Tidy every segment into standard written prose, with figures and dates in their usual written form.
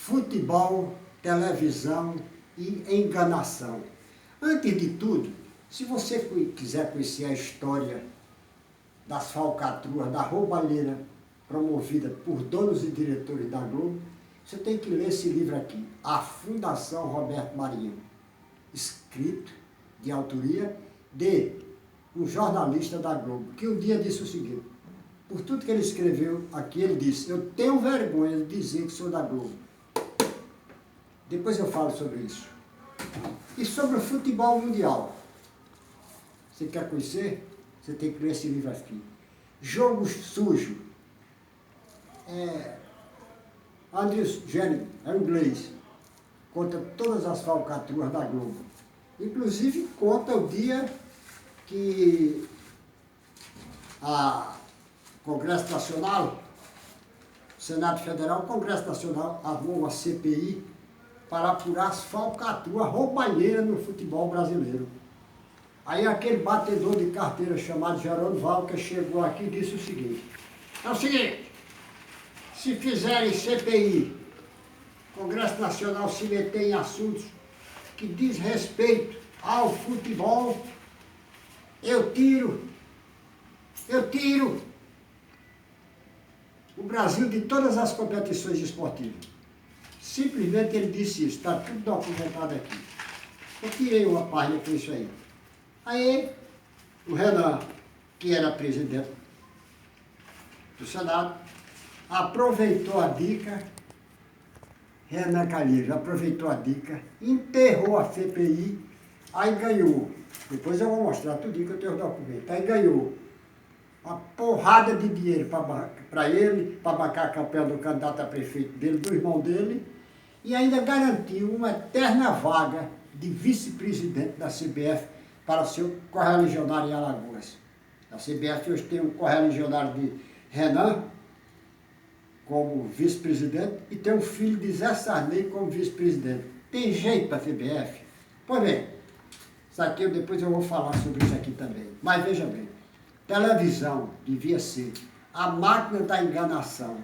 futebol, televisão e enganação. Antes de tudo, se você quiser conhecer a história das falcatruas, da roubalheira promovida por donos e diretores da Globo, você tem que ler esse livro aqui, A Fundação Roberto Marinho, escrito de autoria de um jornalista da Globo, que um dia disse o seguinte: por tudo que ele escreveu aqui, ele disse: eu tenho vergonha de dizer que sou da Globo. Depois eu falo sobre isso. E sobre o futebol mundial. Você quer conhecer? Você tem que ler esse livro aqui. Jogo Sujo. Andrews Jenny, é inglês. Conta todas as falcatruas da Globo. Inclusive conta o dia que a Congresso Nacional, Senado Federal, o Congresso Nacional armou uma CPI para apurar as falcatruas roubalheiras no futebol brasileiro. Aí aquele batedor de carteira chamado Geraldo Valker chegou aqui e disse o seguinte: é o seguinte, se fizerem CPI, Congresso Nacional se meter em assuntos que diz respeito ao futebol, eu tiro o Brasil de todas as competições esportivas. Simplesmente ele disse isso, está tudo documentado aqui. Eu tirei uma página com isso aí. Aí, o Renan, que era presidente do Senado, aproveitou a dica, Renan Calheiros aproveitou a dica, enterrou a CPI, aí ganhou. Depois eu vou mostrar tudo que eu tenho os documentos. Aí ganhou uma porrada de dinheiro para ele, para bancar a campanha do candidato a prefeito dele, do irmão dele, e ainda garantiu uma eterna vaga de vice-presidente da CBF para o seu correligionário em Alagoas. A CBF hoje tem um correligionário de Renan como vice-presidente e tem um filho de Zé Sarney como vice-presidente. Tem jeito para a CBF? Pois bem, isso aqui depois eu vou falar sobre isso aqui também. Mas veja bem, televisão devia ser a máquina da enganação.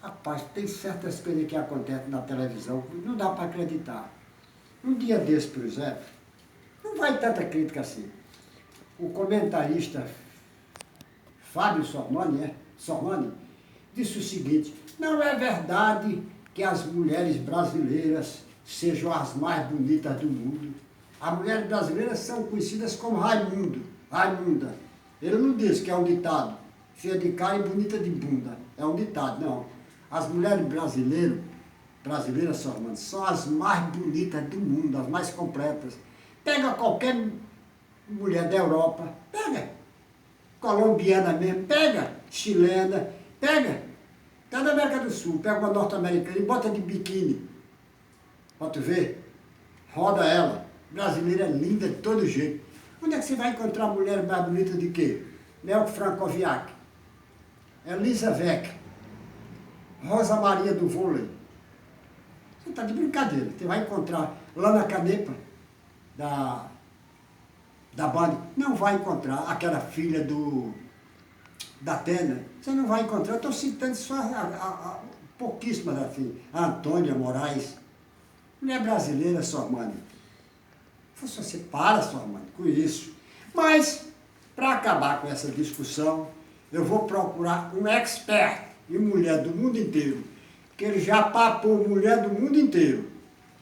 Rapaz, tem certas coisas que acontecem na televisão que não dá para acreditar. Um dia desse, por exemplo, não vai tanta crítica assim. O comentarista Fábio Sormani disse o seguinte: não é verdade que as mulheres brasileiras sejam as mais bonitas do mundo. As mulheres brasileiras são conhecidas como Raimunda. Ele não disse que é um ditado, feia de cara e bonita de bunda. É um ditado, não. As mulheres brasileiras, Sormani, são as mais bonitas do mundo, as mais completas. Pega qualquer mulher da Europa, pega, colombiana mesmo, pega, chilena, pega, tá da América do Sul, pega uma norte-americana e bota de biquíni, pra tu ver, roda ela, brasileira é linda de todo jeito. Onde é que você vai encontrar mulher mais bonita de quê? Nelco Francoviac, Elisa Weck, Rosa Maria do vôlei. Você tá de brincadeira, você vai encontrar Lana Canepa, da Band, não vai encontrar aquela filha da Atena, você não vai encontrar. Eu estou citando só pouquíssimas assim, a Antônia Moraes, mulher brasileira, Sormani. Você para, Sormani, com isso. Mas, para acabar com essa discussão, eu vou procurar um expert em mulher do mundo inteiro, que ele já papou mulher do mundo inteiro.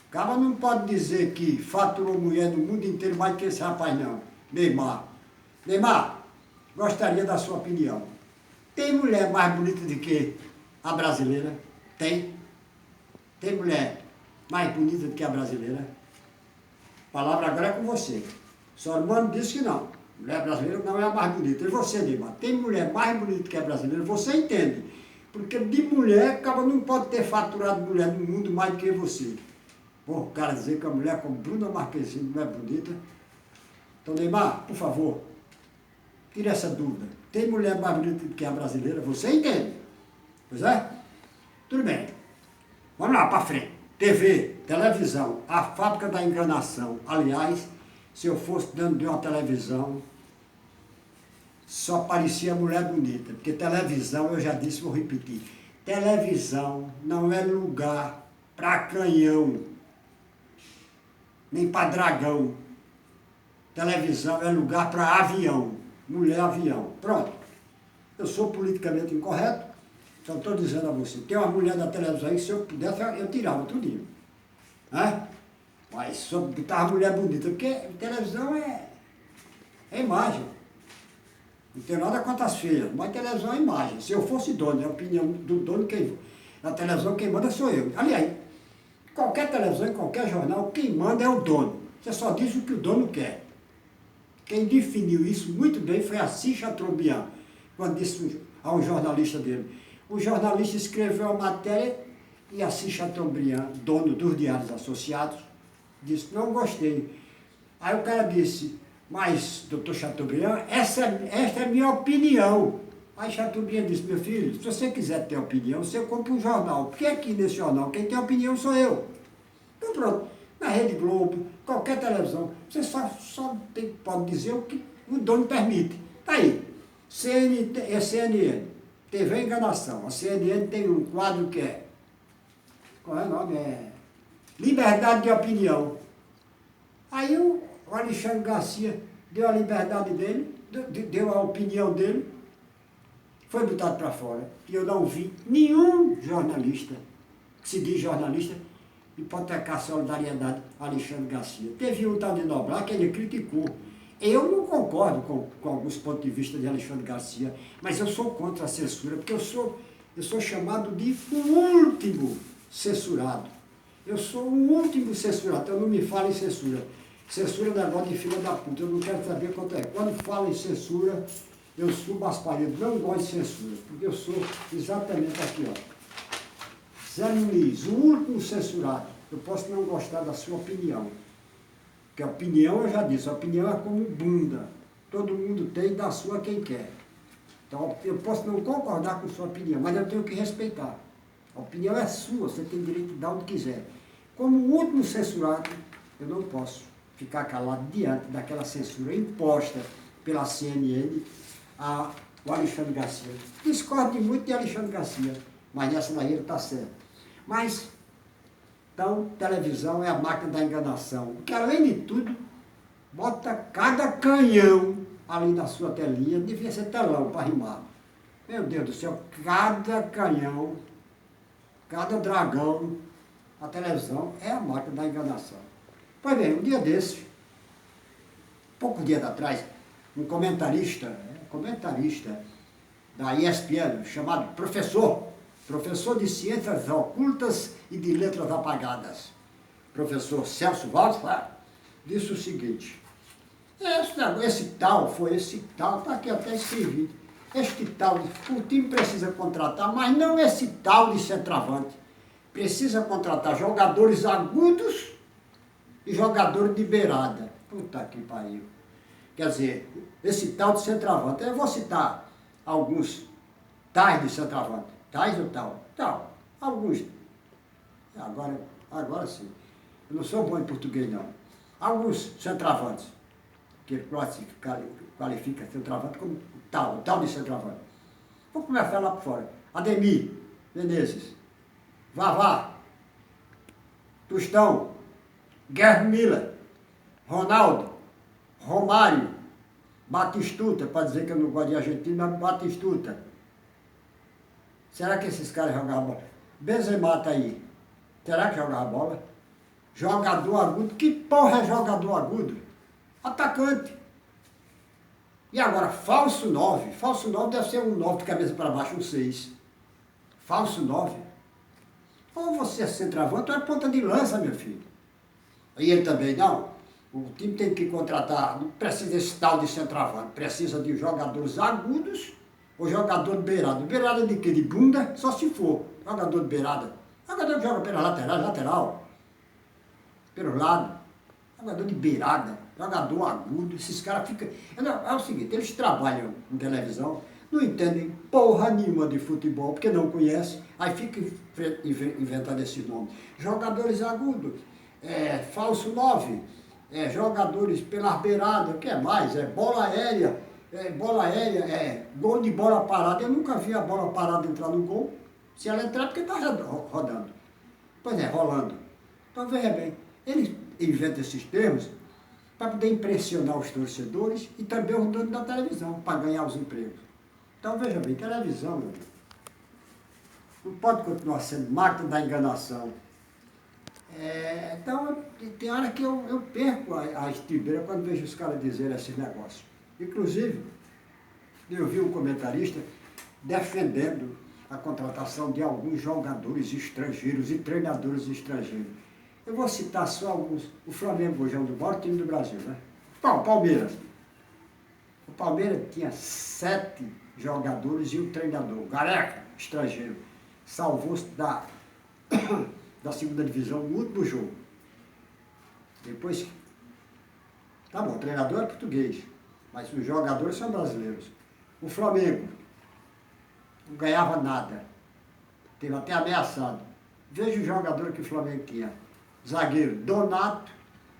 O cara não pode dizer que faturou mulher do mundo inteiro mais que esse rapaz, não. Neymar, gostaria da sua opinião. Tem mulher mais bonita do que a brasileira? Tem. Tem mulher mais bonita do que a brasileira? A palavra agora é com você. Sormani disse que não. Mulher brasileira não é a mais bonita. E você, Neymar? Tem mulher mais bonita que a brasileira? Você entende. Porque de mulher, o cara não pode ter faturado mulher do mundo mais do que você. Pô, o cara dizer que a mulher como Bruna Marquezine não é bonita. Então, Neymar, por favor, tire essa dúvida. Tem mulher mais bonita do que a brasileira? Você entende? Pois é? Tudo bem. Vamos lá, para frente. TV, televisão, a fábrica da enganação. Aliás, se eu fosse dando de uma televisão, só parecia mulher bonita. Porque televisão, eu já disse, vou repetir, televisão não é lugar para canhão, nem para dragão. Televisão é lugar para avião, mulher avião. Pronto. Eu sou politicamente incorreto, só estou dizendo a você, tem uma mulher da televisão aí, se eu pudesse, eu tirava tudinho. Né? Mas só botar a mulher bonita, porque televisão é imagem. Não tem nada contra as feias, mas televisão é imagem. Se eu fosse dono, é a opinião do dono, na televisão quem manda sou eu. Aliás, qualquer televisão, em qualquer jornal, quem manda é o dono. Você só diz o que o dono quer. Quem definiu isso muito bem foi Assis Chateaubriand, quando disse a um jornalista dele. O jornalista escreveu a matéria e Assis Chateaubriand, dono dos Diários Associados, disse, não gostei. Aí o cara disse, mas, doutor Chateaubriand, esta é a minha opinião. Aí Chateaubriand disse, meu filho, se você quiser ter opinião, você compra um jornal. Porque aqui nesse jornal, quem tem opinião sou eu. Então pronto, na Rede Globo, qualquer televisão, você só pode dizer o que o dono permite. Tá aí, CNN, TV Enganação. A CNN tem um quadro que é, qual é o nome? É Liberdade de Opinião. Aí o Alexandre Garcia deu a liberdade dele, deu a opinião dele, foi botado para fora. E eu não vi nenhum jornalista, que se diz jornalista, hipotecar a solidariedade a Alexandre Garcia. Teve um tal de Noblar que ele criticou. Eu não concordo com alguns pontos de vista de Alexandre Garcia, mas eu sou contra a censura, porque eu sou chamado de o último censurado. Eu sou o último censurado, então não me fala em censura. Censura é negócio de filha da puta, eu não quero saber quanto é. Quando fala em censura, eu subo as paredes, não gosto de censura, porque eu sou exatamente aqui, ó. Zé Muniz, o último censurado. Eu posso não gostar da sua opinião. Porque a opinião, eu já disse, a opinião é como bunda. Todo mundo tem, dá sua a quem quer. Então, eu posso não concordar com sua opinião, mas eu tenho que respeitar. A opinião é sua, você tem direito de dar onde quiser. Como o último censurado, eu não posso ficar calado diante daquela censura imposta pela CNN ao Alexandre Garcia. Discordo muito de Alexandre Garcia, mas nessa daí ele está certo. Mas, então, televisão é a máquina da enganação. Porque, além de tudo, bota cada canhão ali na sua telinha, devia ser telão para rimar. Meu Deus do céu, cada canhão, cada dragão, a televisão é a máquina da enganação. Pois bem, um dia desse, poucos dias atrás, um comentarista da ESPN, chamado professor de Ciências Ocultas e de Letras Apagadas, professor Celso Walter, disse o seguinte, esse tal, está aqui até escrevido, este tal, o time precisa contratar, mas não esse tal de centroavante, precisa contratar jogadores agudos e jogadores de beirada. Puta que pariu. Quer dizer, esse tal de centroavante, eu vou citar alguns tais de centroavante. Tais ou tal? Tal. Alguns. Agora sim. Eu não sou bom em português, não. Alguns centroavantes, que ele qualifica centroavante como tal de centroavante. Vou começar lá por fora. Ademir Menezes, Vavá, Tostão, Gerd Müller, Ronaldo, Romário, Batistuta, para dizer que eu não gosto de Argentina, Batistuta. Será que esses caras jogavam bola? Benzema tá aí. Será que jogava bola? Jogador agudo. Que porra é jogador agudo? Atacante. E agora, falso 9. Falso 9 deve ser um 9 de cabeça para baixo, um 6. Falso 9. Ou você é centroavante ou é ponta de lança, meu filho. E ele também não. O time tem que contratar, não precisa desse tal de centroavante, precisa de jogadores agudos ou jogador de beirada. Beirada de quê? De bunda? Só se for. Jogador de beirada. Jogador que joga pela lateral, pelo lado. Jogador de beirada, jogador agudo. Esses caras ficam... É o seguinte, eles trabalham em televisão, não entendem porra nenhuma de futebol, porque não conhecem, aí fica inventando esses nomes. Jogadores agudos, falso 9, jogadores pela beirada, o que é mais? Bola aérea, gol de bola parada. Eu nunca vi a bola parada entrar no gol. Se ela entrar, é porque está rodando. Pois é, rolando. Então, veja bem, ele inventa esses termos para poder impressionar os torcedores e também os donos da televisão, para ganhar os empregos. Então, veja bem, televisão, meu amigo, não pode continuar sendo máquina da enganação. Então, tem hora que eu perco a estribeira quando vejo os caras dizerem esses negócios. Inclusive, eu vi um comentarista defendendo a contratação de alguns jogadores estrangeiros e treinadores estrangeiros. Eu vou citar só alguns. O Flamengo hoje é um dos maiores times do Brasil, né? Palmeiras. O Palmeiras tinha 7 jogadores e um treinador, Gareca, estrangeiro. Salvou-se da segunda divisão no último jogo. Depois, tá bom, o treinador é português, mas os jogadores são brasileiros. O Flamengo não ganhava nada, teve até ameaçado. Veja o jogador que o Flamengo tinha. Zagueiro, Donato,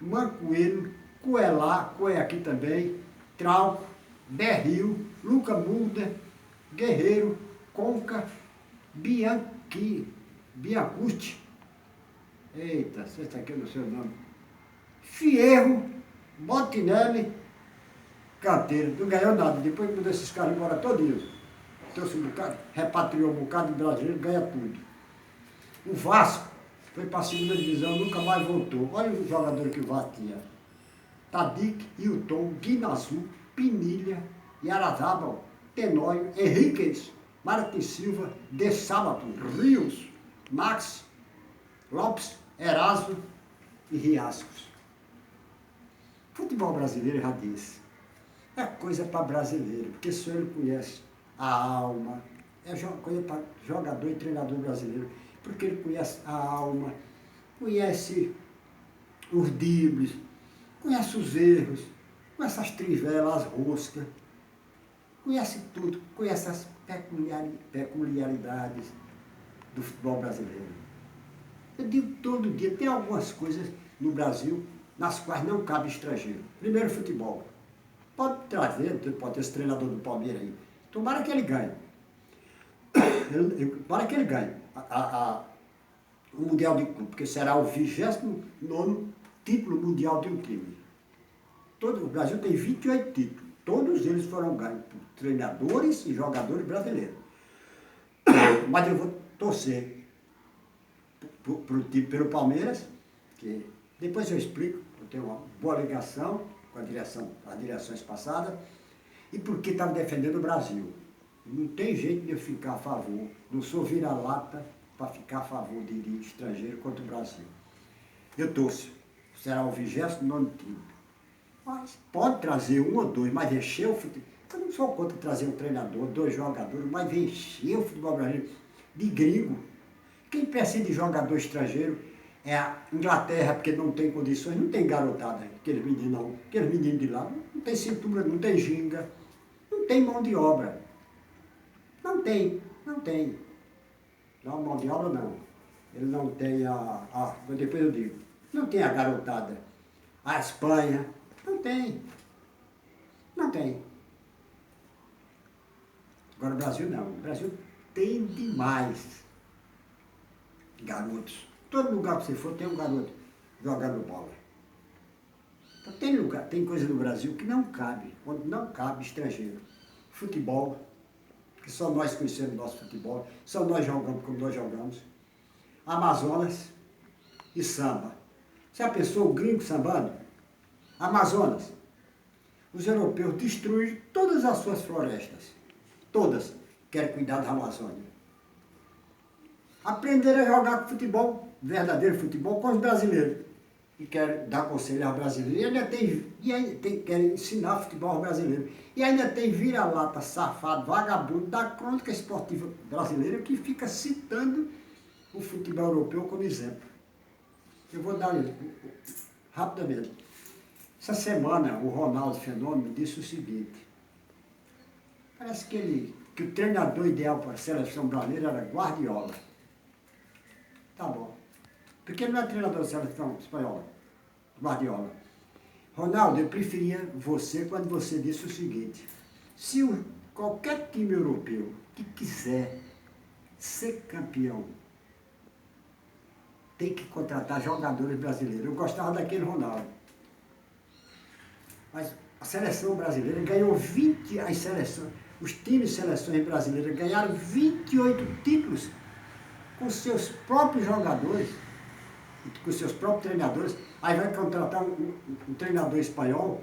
Mancoelho, Coelá, aqui também, Trauco, Berril, Luca Mulder, Guerreiro, Conca, Biancucci, eita, esse aqui não sei o nome, Fierro, Botinelli, Canteiro, não ganhou nada, depois mudou esses caras embora todinhos, trouxe um bocado, repatriou um bocado de brasileiro, ganha tudo. O Vasco foi para a segunda divisão, nunca mais voltou. Olha o jogador que o Vasco tinha. Tadic, Hilton, Guinazu, Pinilha, Yarazábal, Tenório, Henriquez, Martin Silva, De Sábato, Rios, Max, Lopes, Erasmo e Riascos. Futebol brasileiro já disse. É coisa para brasileiro, porque só ele conhece a alma. É coisa para jogador e treinador brasileiro, porque ele conhece a alma, conhece os dribles, conhece os erros, conhece as trivelas, as roscas, conhece tudo, conhece as peculiaridades do futebol brasileiro. Eu digo todo dia, tem algumas coisas no Brasil nas quais não cabe estrangeiro. Primeiro, futebol. Pode trazer, pode ter esse treinador do Palmeiras aí. Tomara que ele ganhe. Tomara que ele ganhe o Mundial de Clube, porque será o 29º título mundial de um time. O Brasil tem 28 títulos. Todos eles foram ganhos por treinadores e jogadores brasileiros. Mas eu vou torcer pelo Palmeiras, que depois eu explico, eu tenho uma boa ligação com as direções passadas, e porque estava defendendo o Brasil. Não tem jeito de eu ficar a favor, não sou vira-lata para ficar a favor de estrangeiro contra o Brasil. Eu torço, será o 29º time. Mas pode trazer um ou dois, mas encher o futebol. Eu não sou contra trazer um treinador, 2 jogadores, mas encher o futebol brasileiro de gringo. Quem precisa de jogador estrangeiro é a Inglaterra, porque não tem condições, não tem garotada, aqueles meninos de lá, não tem cintura, não tem ginga, não tem mão de obra. Não tem. Não, mão de obra não. Ele não tem depois eu digo, não tem a garotada. A Espanha, não tem. Agora o Brasil não. O Brasil tem demais garotos. Todo lugar que você for tem um garoto jogando bola. Então tem coisa no Brasil que não cabe, onde não cabe estrangeiro. Futebol, que só nós conhecemos nosso futebol, só nós jogamos como nós jogamos. Amazonas e samba. Você já pensou o gringo sambando? Amazonas. Os europeus destruíram todas as suas florestas. Todas querem cuidar da Amazônia. Aprenderam a jogar futebol, verdadeiro futebol, com os brasileiros. E querem dar conselho aos brasileiros. E ainda querem ensinar futebol aos brasileiros. E ainda tem vira-lata, safado, vagabundo da crônica esportiva brasileira que fica citando o futebol europeu como exemplo. Eu vou dar rapidamente. Essa semana o Ronaldo Fenômeno disse o seguinte: parece que o treinador ideal para a seleção brasileira era Guardiola. Tá bom. Porque ele não é treinador da seleção espanhola, Guardiola. Ronaldo, eu preferia você quando você disse o seguinte: se qualquer time europeu que quiser ser campeão tem que contratar jogadores brasileiros. Eu gostava daquele Ronaldo. Mas a seleção brasileira ganhou os times de seleções brasileiras ganharam 28 títulos com seus próprios jogadores, com seus próprios treinadores. Aí vai contratar um treinador espanhol.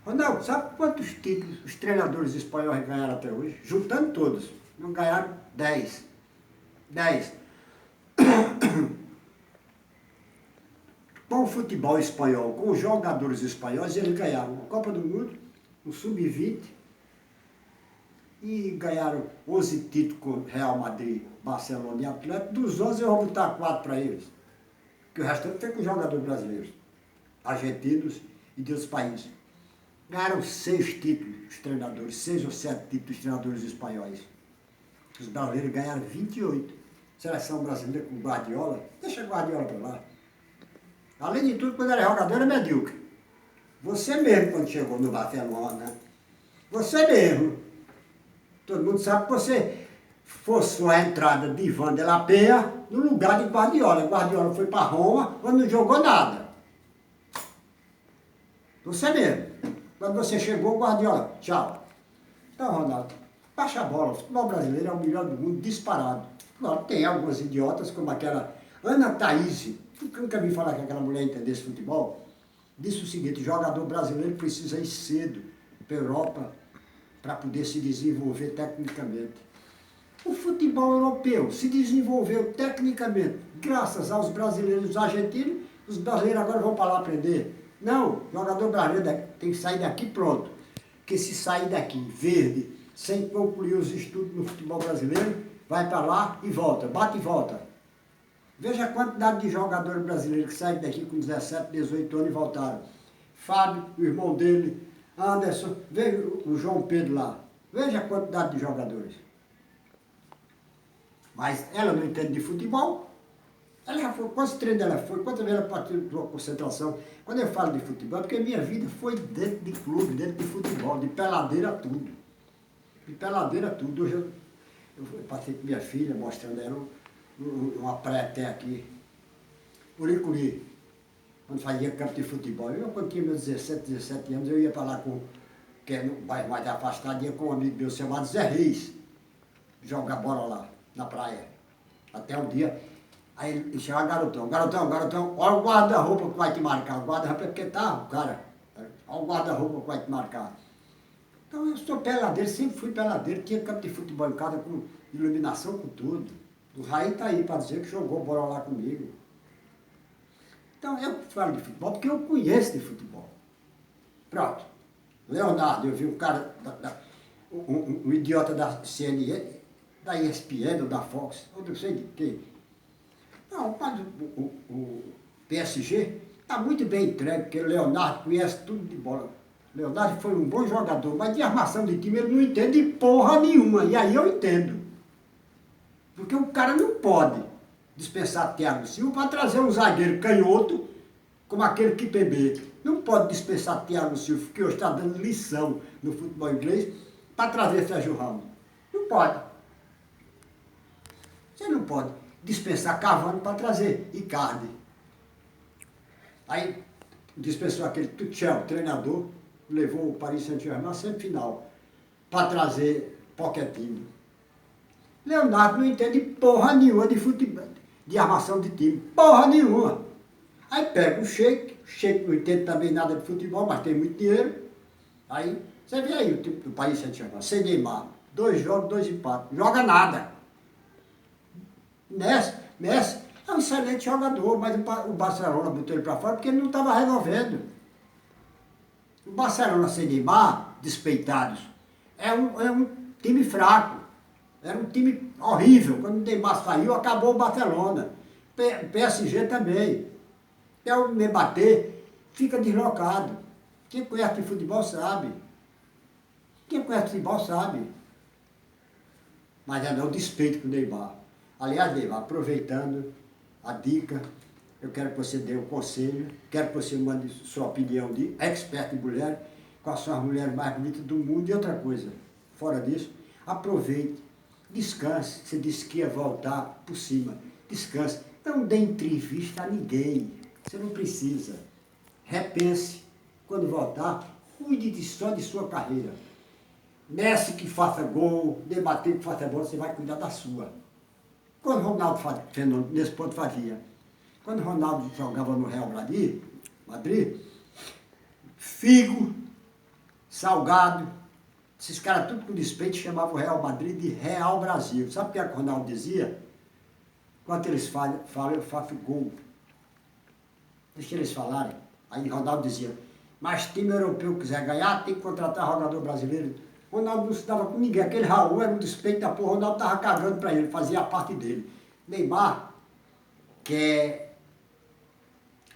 Ronaldo, sabe quantos títulos os treinadores espanhóis ganharam até hoje? Juntando todos. Não ganharam 10. 10. Com o futebol espanhol, com os jogadores espanhóis, eles ganharam a Copa do Mundo, o Sub-20, e ganharam 11 títulos com Real Madrid, Barcelona e Atlético. Dos 11 eu vou botar 4 para eles. Porque o restante foi com jogadores brasileiros, argentinos e de outros países. Ganharam 6 títulos os treinadores, 6 ou 7 títulos os treinadores espanhóis. Os brasileiros ganharam 28. Seleção brasileira com Guardiola, deixa Guardiola para lá. Além de tudo, quando era jogador, era medíocre. Você mesmo, quando chegou no Barcelona, você mesmo. Todo mundo sabe que você forçou a entrada de Ivan de la Penha no lugar de Guardiola. Guardiola foi para Roma, mas não jogou nada. Você mesmo. Quando você chegou, Guardiola, tchau. Então, Ronaldo, baixa a bola. O futebol brasileiro é o melhor do mundo, disparado. Claro, tem algumas idiotas, como aquela Ana Thaís, nunca vi falar que aquela mulher entendesse futebol, disse o seguinte: jogador brasileiro precisa ir cedo para a Europa para poder se desenvolver tecnicamente. O futebol europeu se desenvolveu tecnicamente graças aos brasileiros e os argentinos. Os brasileiros agora vão para lá aprender. Não, jogador brasileiro tem que sair daqui pronto. Porque se sair daqui verde, sem concluir os estudos no futebol brasileiro, vai para lá e volta, bate e volta. Veja a quantidade de jogadores brasileiros que saíram daqui com 17, 18 anos e voltaram. Fábio, o irmão dele, Anderson, veja o João Pedro lá. Veja a quantidade de jogadores. Mas ela não entende de futebol. Ela já foi, quantos treinos ela foi, quantas vezes ela partiu de uma concentração. Quando eu falo de futebol, é porque minha vida foi dentro de clube, dentro de futebol, de peladeira tudo. De peladeira tudo. Hoje eu passei com minha filha, mostrando ela uma praia até aqui, Uricuri, quando fazia campo de futebol. Eu, quando tinha meus 17 anos, eu ia para lá que é no bairro mais afastado, ia com um amigo meu chamado Zé Reis, jogar bola lá, na praia. Até um dia, aí ele chegava, garotão, olha o guarda-roupa que vai te marcar. O guarda-roupa é porque tá, cara, olha o guarda-roupa que vai te marcar. Então eu sou peladeiro, sempre fui peladeiro, tinha campo de futebol em casa com iluminação, com tudo. O Raí está aí para dizer que jogou bola lá comigo. Então eu falo de futebol porque eu conheço de futebol. Pronto. Leonardo, eu vi um cara, um idiota da CNN, da ESPN ou da Fox, ou não sei de quem. Não, mas o PSG está muito bem entregue, porque o Leonardo conhece tudo de bola. Leonardo foi um bom jogador, mas de armação de time ele não entende porra nenhuma. E aí eu entendo. Porque o cara não pode dispensar Thiago Silva para trazer um zagueiro canhoto, como aquele Kimpembe. Não pode dispensar Thiago Silva, que hoje está dando lição no futebol inglês, para trazer Sérgio Ramos. Não pode. Você não pode dispensar Cavani para trazer Icardi. Aí dispensou aquele Tuchel, treinador, levou o Paris Saint-Germain à semifinal, para trazer Pochettino. Leonardo não entende porra nenhuma de futebol, de armação de time, porra nenhuma. Aí pega o Sheik não entende também nada de futebol, mas tem muito dinheiro. Aí, você vê aí o tipo do Paris Saint-Germain, sem Neymar, 2 jogos, 2 empates, joga nada. Messi é um excelente jogador, mas o Barcelona botou ele para fora porque ele não estava resolvendo. O Barcelona sem Neymar, despeitados, é um time fraco. Era um time horrível. Quando o Neymar saiu, acabou o Barcelona. PSG também. Até o Mbappé fica deslocado. Quem conhece de futebol sabe. Quem conhece de futebol sabe. Mas é não despeito com o Neymar. Aliás, Neymar, aproveitando a dica, eu quero que você dê um conselho, quero que você mande sua opinião de expert em mulher, quais são as mulheres mais bonitas do mundo e outra coisa. Fora disso, aproveite. Descanse, você disse que ia voltar por cima. Descanse, Não dê entrevista a ninguém. Você não precisa. Repense. Quando voltar, cuide só de sua carreira. Messi que faça gol, debater que faça bola, você vai cuidar da sua. Quando o Ronaldo Fenômeno, nesse ponto fazia. Quando o Ronaldo jogava no Real Madrid, Figo, Salgado, esses caras tudo com despeito chamavam o Real Madrid de Real Brasil. Sabe o que o Ronaldo dizia? Quando eles falam, eu faço gol. Deixa eles falarem. Aí o Ronaldo dizia, mas time europeu quiser ganhar, tem que contratar jogador brasileiro. O Ronaldo não se dava com ninguém. Aquele Raul era um despeito da porra. O Ronaldo estava cagando para ele, fazia a parte dele. Neymar quer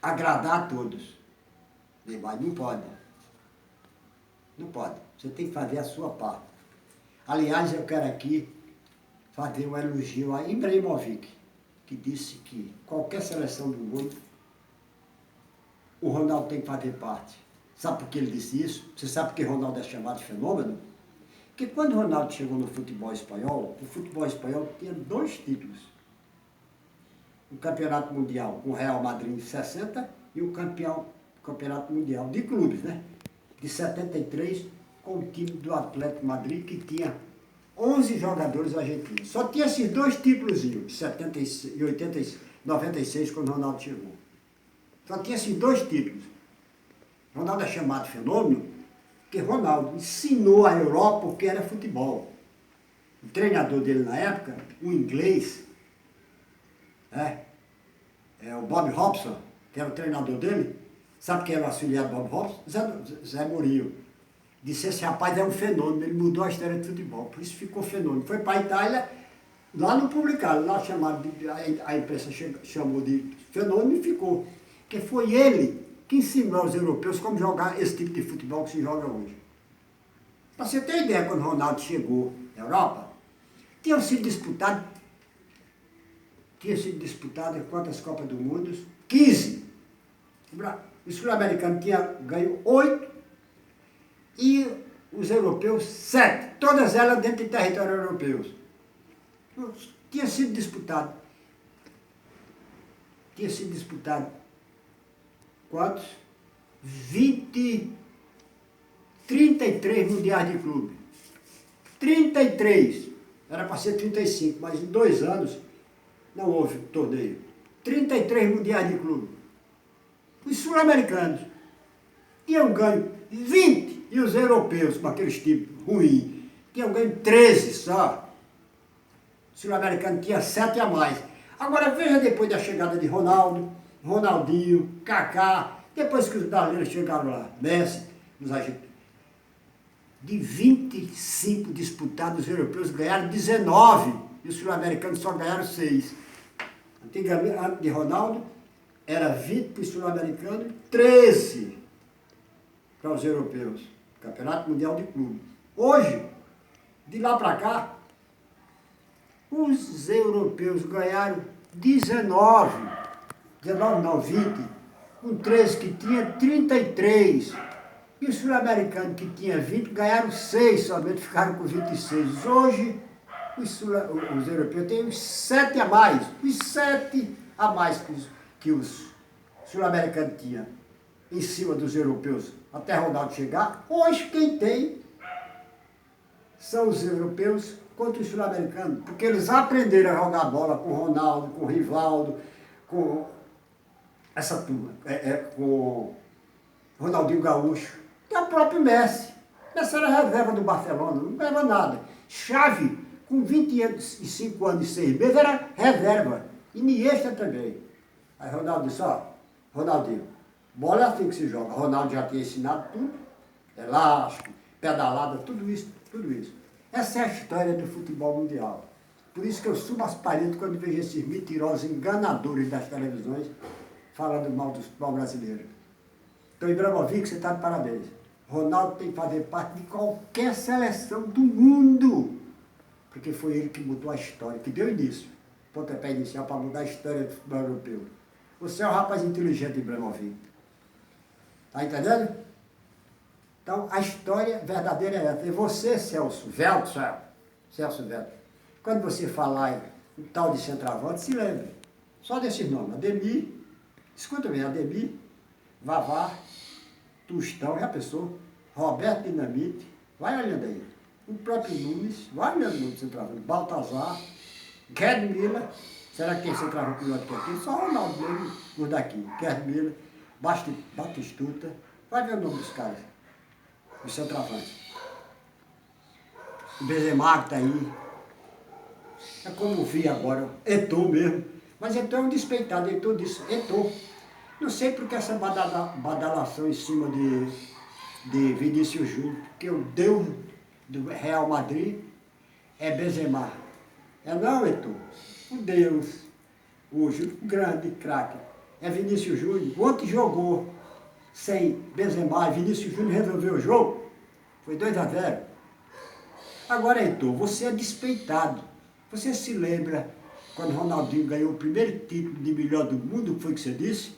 agradar a todos. Neymar não pode. Não pode. Você tem que fazer a sua parte. Aliás, eu quero aqui fazer um elogio a Ibrahimovic, que disse que qualquer seleção do mundo, o Ronaldo tem que fazer parte. Sabe por que ele disse isso? Você sabe por que o Ronaldo é chamado de fenômeno? Porque quando o Ronaldo chegou no futebol espanhol, o futebol espanhol tinha 2 títulos. O Campeonato Mundial com o Real Madrid em 60 e o Campeonato Mundial de clubes, né? De 73, com o time do Atlético Madrid, que tinha 11 jogadores argentinos. Só tinha esses 2 títulos, em 76 e 96, quando o Ronaldo chegou. Só tinha esses 2 títulos. Ronaldo é chamado de fenômeno porque Ronaldo ensinou a Europa o que era futebol. O treinador dele na época, um inglês, o Bob Robson, que era o treinador dele, sabe quem era o auxiliar do Bob Robson? Zé Mourinho. Disse, esse rapaz é um fenômeno, ele mudou a história do futebol, por isso ficou fenômeno. Foi para a Itália, lá não publicaram, lá a imprensa chamou de fenômeno e ficou. Porque foi ele que ensinou aos europeus como jogar esse tipo de futebol que se joga hoje. Para você ter ideia, quando o Ronaldo chegou na Europa, tinham sido disputadas quantas Copas do Mundo? 15. O sul-americano tinha ganho 8 e os europeus 7. Todas elas dentro de território europeu. Tinha sido disputado quantos? 33 mundiais de clube. 33. Era para ser 35, mas em 2 anos não houve torneio. 33 mundiais de clube. Os sul-americanos tinham ganho 20 e os europeus, com aqueles tipos ruins, tinham ganho 13 só. O sul-americano tinha 7 a mais. Agora veja depois da chegada de Ronaldo, Ronaldinho, Kaká, depois que os brasileiros chegaram lá, Messi, os argentinos. De 25 disputados, os europeus ganharam 19 e os sul-americanos só ganharam 6. Antigamente, antes de Ronaldo, era 20 para os sul-americanos e 13 para os europeus. Campeonato Mundial de Clube. Hoje, de lá para cá, os europeus ganharam 19 não, 20, com 13 que tinha 33. E os sul-americanos que tinha 20 ganharam 6 somente, ficaram com 26. Hoje, os europeus têm uns 7 a mais. Os 7 a mais que os sul-americanos tinham em cima dos europeus até Ronaldo chegar. Hoje quem tem são os europeus contra os sul-americanos, porque eles aprenderam a jogar bola com Ronaldo, com Rivaldo, com essa turma, com Ronaldinho Gaúcho, e o próprio Messi. Messi era reserva do Barcelona, não ganhava nada. Xavi, com 25 anos e 6 meses, era reserva. Iniesta também. Aí Ronaldo disse, Ronaldinho, bola é assim que se joga. Ronaldo já tinha ensinado tudo, elástico, pedalada, tudo isso. Essa é a história do futebol mundial. Por isso que eu subo as paredes quando vejo esses mentirosos enganadores das televisões falando mal do futebol brasileiro. Então, Ibrahimovic, você está de parabéns. Ronaldo tem que fazer parte de qualquer seleção do mundo, porque foi ele que mudou a história, que deu início, pontapé inicial para mudar a história do futebol europeu. Você é um rapaz inteligente, Ibrahimovic. Está entendendo? Então, a história verdadeira é essa. E você, Celso Veltzer, quando você falar em um tal de centroavante, se lembre. Só desses nomes. Ademir, escuta bem, Ademir, Vavá, Tostão, já pensou? Roberto Dinamite, vai olhando aí. O próprio Nunes, vai olhando no centroavante. Baltazar, Gerd Miller, será que tem centroavante melhor do que aqui? Só o Ronaldo mesmo, os daqui. Gerd Miller, Batistuta, vai ver o nome dos caras, os centroavantes. O Benzema que está aí. É como vi agora, Eto'o mesmo. Mas Eto'o é um despeitado, Eto'o disse, Eto'o. Não sei porque essa badalação em cima de Vinícius Júnior, porque o Deus do Real Madrid é Benzema. É não, Eto'o. O Deus, o grande craque, é Vinícius Júnior. Ontem jogou sem Benzema e Vinícius Júnior resolveu o jogo. Foi 2-0. Agora, Eto'o, você é despeitado. Você se lembra quando Ronaldinho ganhou o primeiro título de melhor do mundo, o que foi que você disse?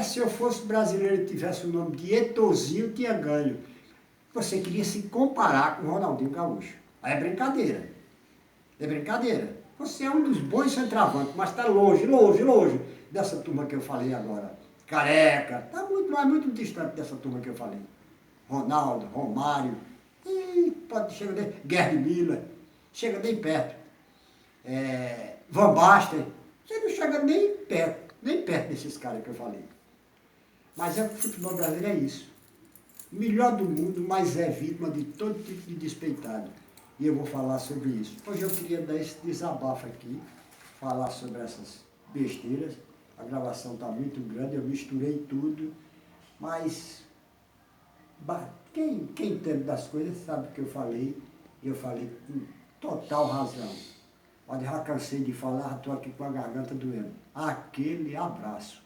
Se eu fosse brasileiro e tivesse o nome de Eto'ozinho, tinha ganho. Você queria se comparar com o Ronaldinho Gaúcho. Aí é brincadeira. É brincadeira. Você é um dos bons centroavantes, mas está longe, longe, longe dessa turma que eu falei agora. Careca, está muito distante dessa turma que eu falei. Ronaldo, Romário, chegar nem, Gerd Miller, chega nem perto. Van Basten, você não chega nem perto desses caras que eu falei. Mas o futebol brasileiro é isso. O melhor do mundo, mas é vítima de todo tipo de despeitado. E eu vou falar sobre isso. Hoje eu queria dar esse desabafo aqui, falar sobre essas besteiras. A gravação está muito grande, eu misturei tudo, mas quem entende das coisas sabe o que eu falei com total razão. Olha, já cansei de falar, estou aqui com a garganta doendo. Aquele abraço.